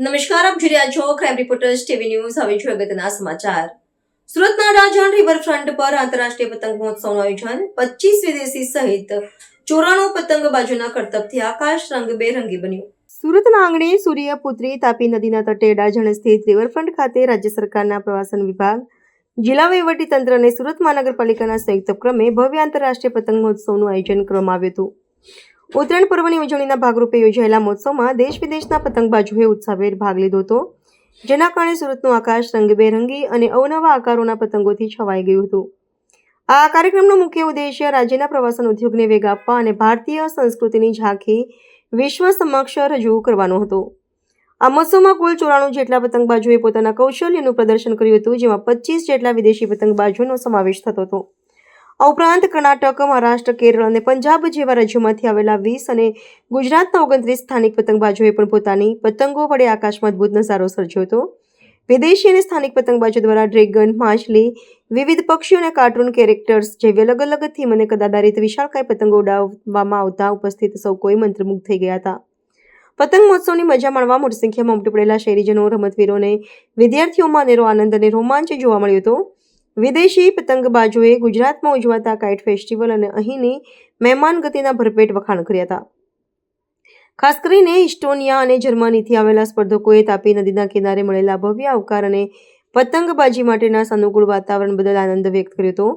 નમસ્કાર, આપ જોઈ રહ્યા છો ક્રાઇમ રિપોર્ટર્સ ટીવી ન્યૂઝ. હવે જોઈએ અગત્યના સમાચાર. સુરતના રાજણ રિવરફ્રન્ટ પર આંતરરાષ્ટ્રીય પતંગ મહોત્સવનું આયોજન. 25 વિદેશી સહિત 94 પતંગબાજોના કરતબથી આકાશ રંગબેરંગી બન્યું. સુરતના આંગણે સૂર્યપુત્રી તાપી નદીના તટે ડાજણ સ્થિત રિવરફ્રન્ટ ખાતે રાજ્ય સરકારના પ્રવાસન વિભાગ, જિલ્લા વહીવટીતંત્ર અને સુરત મહાનગરપાલિકાના સંયુક્ત ઉપક્રમે ભવ્ય આંતરરાષ્ટ્રીય પતંગ મહોત્સવનું આયોજન કરવામાં આવ્યું હતું. ઉત્તરાયણ પર્વની ઉજવણીના ભાગરૂપે યોજાયેલા મહોત્સવમાં દેશ વિદેશના પતંગબાજોએ ઉત્સાહભેર ભાગ લીધો હતો, જેના કારણે સુરતનું આકાશ રંગબેરંગી અને અવનવા આકારોના પતંગોથી છવાઈ ગયું હતું. આ કાર્યક્રમનો મુખ્ય ઉદ્દેશ્ય રાજ્યના પ્રવાસન ઉદ્યોગને વેગ આપવા અને ભારતીય સંસ્કૃતિની ઝાંખી વિશ્વ સમક્ષ રજૂ કરવાનો હતો. આ મહોત્સવમાં કુલ 94 જેટલા પતંગબાજોએ પોતાના કૌશલ્યનું પ્રદર્શન કર્યું હતું, જેમાં 25 જેટલા વિદેશી પતંગબાજોનો સમાવેશ થતો હતો. આ ઉપરાંત કર્ણાટક, મહારાષ્ટ્ર, કેરળ અને પંજાબ જેવા રાજ્યોમાંથી આવેલા 20 અને ગુજરાતના 29 સ્થાનિક પતંગબાજોએ પણ પોતાની પતંગો વડે આકાશમાં અદભુત નજારો સર્જ્યો હતો. વિદેશી અને સ્થાનિક પતંગબાજો દ્વારા ડ્રેગન, માછલી, વિવિધ પક્ષીઓ અને કાર્ટૂન કેરેક્ટર્સ જેવી અલગ અલગ થીમ અને કદ આધારિત વિશાળકાય પતંગો ઉડાવવામાં આવતા ઉપસ્થિત સૌ કોઈ મંત્રમુગ્ધ થઈ ગયા હતા. પતંગ મહોત્સવની મજા માણવા મોટી સંખ્યામાં ઉમટી પડેલા શહેરીજનો, રમતવીરો અને વિદ્યાર્થીઓમાં અનેરો આનંદ અને રોમાંચ જોવા મળ્યો હતો. વિદેશી પતંગબાજોએ ગુજરાતમાં ઉજવાતા કાઇટ ફેસ્ટિવલ અને અહીંની મહેમાન ગતિના ભરપેટ વખાણ કર્યા હતા. ખાસ કરીને ઇસ્ટોનિયા અને જર્મનીથી આવેલા સ્પર્ધકોએ તાપી નદીના કિનારે મળેલા ભવ્ય આવકાર અને પતંગબાજી માટેના સાનુકૂળ વાતાવરણ બદલ આનંદ વ્યક્ત કર્યો હતો.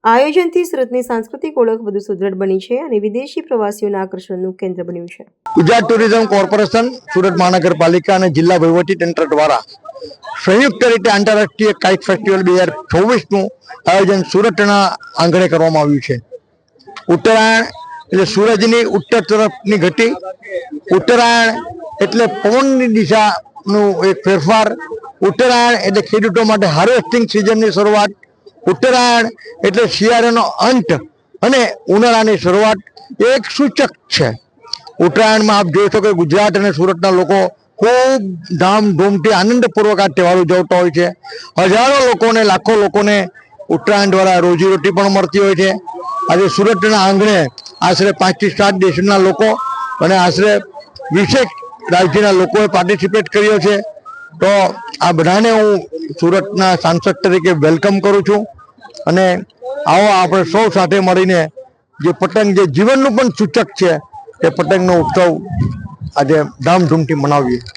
આ આયોજનથી સુરતની સાંસ્કૃતિક ઓળખ વધુ સુદૃઢ બની છે અને વિદેશી પ્રવાસીઓના આકર્ષણનું કેન્દ્ર બન્યું છે. ગુજરાત ટુરિઝમ કોર્પોરેશન, સુરત મહાનગરપાલિકા અને જિલ્લા વહીવટીતંત્ર દ્વારા સંયુક્ત રીતે આંતરરાષ્ટ્રીય કાઇટ ફેસ્ટિવલ 2024નું આયોજન સુરતના આંગણે કરવામાં આવ્યું છે. ઉત્તરાયણ એટલે સૂરજની ઉત્તર તરફની ગતિ, ઉત્તરાયણ એટલે પવનની દિશાનું એક ફેરફાર, ઉત્તરાયણ એટલે ખેડૂતો માટે હાર્વેસ્ટિંગ સિઝનની શરૂઆત, ઉત્તરાયણ એટલે શિયાળાનો અંત અને ઉનાળાની શરૂઆત એક સૂચક છે. ઉત્તરાયણમાં આપ જોઈ શકો ગુજરાત અને સુરતના લોકો ખૂબ ધામધૂમથી આનંદપૂર્વક આ તહેવાર ઉજવતા હોય છે. હજારો લોકોને, લાખો લોકોને ઉત્તરાયણ દ્વારા રોજીરોટી પણ મળતી હોય છે. આજે સુરતના આંગણે આશરે 5 થી 7 દેશના લોકો અને આશરે 20 રાજ્યના લોકોએ પાર્ટિસિપેટ કર્યો છે. તો આ બધાને હું સુરતના સાંસદ તરીકે વેલકમ કરું છું અને આવો આપણે સૌ સાથે મળીને જે પતંગ, જે જીવનનું પણ સૂચક છે, એ પતંગનો ઉત્સવ આજે ધામધૂમથી મનાવીએ.